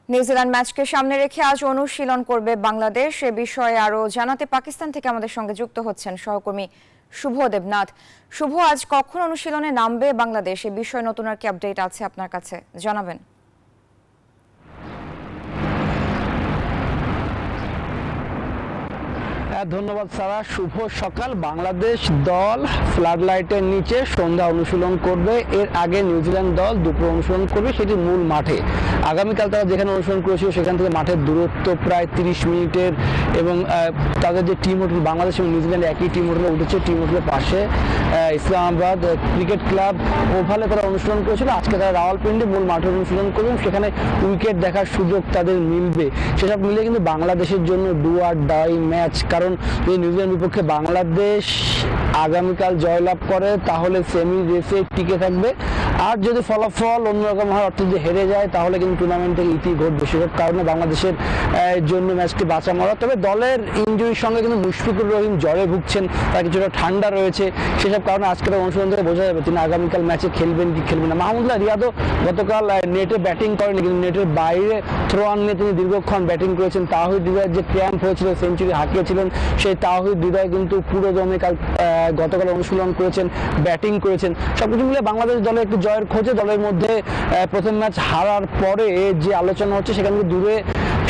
New Zealand ম্যাচকে সামনে রেখে আজ অনুশীলন করবে বাংলাদেশ। এ বিষয়ে আরো জানাতে পাকিস্তান থেকে আমাদের সঙ্গে যুক্ত হচ্ছেন সহকর্মী শুভ দেবনাথ। শুভ, আজ কখন অনুশীলনে নামবে বাংলাদেশ, এ বিষয়ে নতুন আর কি আপডেট আছে আপনার কাছে, জানাবেন। ধন্যবাদ সারা। শুভ সকাল। বাংলাদেশ দল ফ্লাড লাইটের নিচে সন্ধ্যা অনুশীলন করবে। এর আগে নিউজিল্যান্ড দল দুপুর অনুশীলন করবে, সেটি মূল মাঠে। আগামীকাল তারা যেখানে অনুশীলন করেছিল সেখান থেকে মাঠের দূরত্ব প্রায় 30 মিনিটের এবং তাদের যে টিম হোটেল, বাংলাদেশ এবং নিউজিল্যান্ড একই টিম হোটেলে উঠেছে। টিম হোটেলের পাশে ইসলামাবাদ ক্রিকেট ক্লাব ওভালে তারা অনুশীলন করেছিল। আজকে তারা রাওয়ালপিন্ডি মূল মাঠে অনুশীলন করবেন, সেখানে উইকেট দেখার সুযোগ তাদের মিলবে। সেসব মিলে কিন্তু বাংলাদেশের জন্য ডু আর ডাই ম্যাচ। কারণ যদি নিউজিল্যান্ড বিপক্ষে বাংলাদেশ আগামীকাল জয়লাভ করে তাহলে সেমি রেসে টিকে থাকবে, আর যদি ফলাফল অন্যরকম হয়, অর্থাৎ যে হেরে যায়, তাহলে কিন্তু টুর্নামেন্ট থেকে ইতি ঘটবে। সেসব কারণে বাংলাদেশের জন্য ম্যাচটি বাঁচা মরা। তবে দলের ইনজুরির সঙ্গে কিন্তু মুশফিকুর রহিম জ্বরে ভুগছেন, তার কিছুটা ঠান্ডা রয়েছে। সেসব কারণে আজকের অনুশীলন থেকে বোঝা যাবে তিনি আগামীকাল ম্যাচে খেলবেন কি খেলবেন না। মাহমুদুল্লাহ রিয়াদও গতকাল নেটে ব্যাটিং করেনি, কিন্তু নেটের বাইরে থ্রো আন নিয়ে তিনি দীর্ঘক্ষণ ব্যাটিং করেছেন। তাওহিদ হৃদয়ের যে ক্যাম্প হয়েছিল, সেঞ্চুরি হাঁকিয়েছিলেন, সেই তাওহিদ হৃদয় কিন্তু পুরো দমে গতকাল অনুশীলন করেছেন, ব্যাটিং করেছেন। সবকিছু মিলে বাংলাদেশ দলে একটি জয়ের খোঁজে। দলের মধ্যে প্রথম ম্যাচ হারার পরে যে আলোচনা হচ্ছে সেখান থেকে দূরে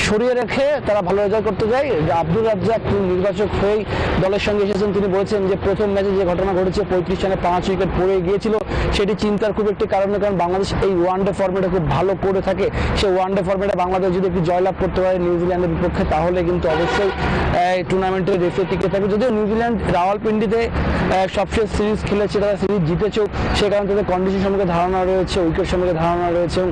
সরিয়ে রেখে তারা ভালো রেজাল্ট করতে যায়। আব্দুর রাজ্জাক নির্বাচক হয়েই দলের সঙ্গে এসেছেন। তিনি বলেছেন যে প্রথম ম্যাচে যে ঘটনা ঘটেছে, 35 রানে 5 উইকেট পড়ে গিয়েছিল, সেটি চিন্তার খুব একটি কারণ। কারণ বাংলাদেশ এই ওয়ানডে ফর্মেটে খুব ভালো করে থাকে। সেই ওয়ানডে ফর্মেটে বাংলাদেশ যদি একটু জয়লাভ করতে পারে নিউজিল্যান্ডের বিপক্ষে, তাহলে কিন্তু অবশ্যই টুর্নামেন্টের রেসে টিকে থাকবে। যদিও নিউজিল্যান্ড রাওয়ালপিন্ডিতে সবশেষ সিরিজ খেলেছে, তারা সিরিজ জিতেছেও, সে কারণে তাদের কন্ডিশন সম্পর্কে ধারণা রয়েছে, উইকেট সম্পর্কে ধারণা রয়েছে, এবং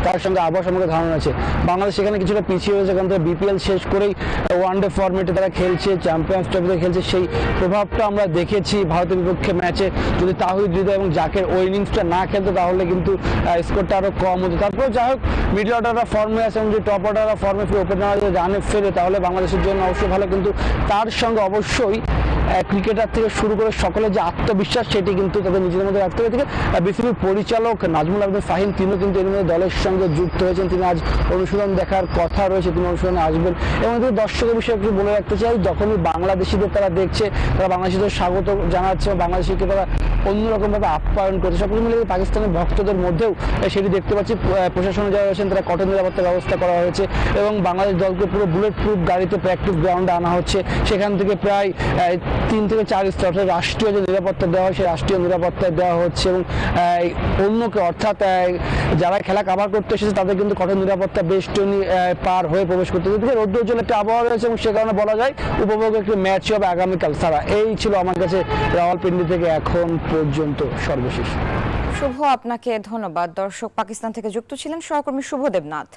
তার সঙ্গে আবহাওয়া সম্পর্কে ধারণা আছে। বাংলাদেশ সেখানে কিছুটা পিছিয়ে রয়েছে, কারণ তারা বিপিএল শেষ করেই ওয়ানডে ফর্মেটে তারা খেলছে, চ্যাম্পিয়ন্স ট্রফিতে খেলছে। সেই প্রভাবটা আমরা দেখেছি ভারতের বিপক্ষে ম্যাচে। যদি তাহিদ হৃদয় এবং জাকের ওই ইনিংসটা না খেলতো, তাহলে কিন্তু স্কোরটা আরও কম হতো। তারপর যাই হোক, মিডল অর্ডাররা ফর্মে আছে এবং যদি টপ অর্ডাররা ফর্মে ফিরে ওপেনাররা যদি রানে ফেরে, তাহলে বাংলাদেশের জন্য অবশ্যই ভালো। কিন্তু তার সঙ্গে অবশ্যই ক্রিকেটার থেকে শুরু করে সকলের যে আত্মবিশ্বাস, সেটি কিন্তু তাদের নিজেদের মধ্যে রাখতে হবে। থেকে বিসিবির পরিচালক নাজমুল আবেদিন ফাহিম, তিনিও কিন্তু এর মধ্যে দলের সঙ্গে যুক্ত হয়েছেন। তিনি আজ অনুশীলন দেখার কথা রয়েছে, তিনি অনুশীলনে আসবেন। এবং দর্শকের বিষয়ে একটু বলে রাখতে চাই, যখনই বাংলাদেশিদের তারা দেখছে, তারা বাংলাদেশিদের স্বাগত জানাচ্ছে, বাংলাদেশিকে তারা অন্যরকমভাবে আপ্যায়ন করছে। সব কিছু মিলে পাকিস্তানের ভক্তদের মধ্যেও সেটি দেখতে পাচ্ছি। প্রশাসনে যারা রয়েছেন তারা কঠোর নিরাপত্তা ব্যবস্থা করা হয়েছে, এবং বাংলাদেশ দলকে পুরো বুলেট প্রুফ গাড়িতে প্র্যাকটিস গ্রাউন্ডে আনা হচ্ছে। সেখান থেকে প্রায় 3 থেকে 4 স্তর রাষ্ট্রীয় যে নিরাপত্তা দেওয়া হয়, সেই রাষ্ট্রীয় নিরাপত্তা দেওয়া হচ্ছে। এবং অন্যকে, অর্থাৎ যারা খেলা কাভার করতে এসেছে, তাদের কিন্তু কঠোর নিরাপত্তা বেষ্টনী পার হয়ে প্রবেশ করতে হবে। রৌদ্র উজ্জ্বল একটা আবহাওয়া রয়েছে, এবং সে কারণে বলা যায় উপভোগের একটি ম্যাচ হবে আগামীকাল। সারা এই ছিল আমার কাছে রাওয়ালপিন্ডি থেকে এখন পর্যন্ত সর্বশেষ। শুভ, আপনাকে ধন্যবাদ। দর্শক, পাকিস্তান থেকে যুক্ত ছিলেন সহকর্মী শুভ দেবনাথ।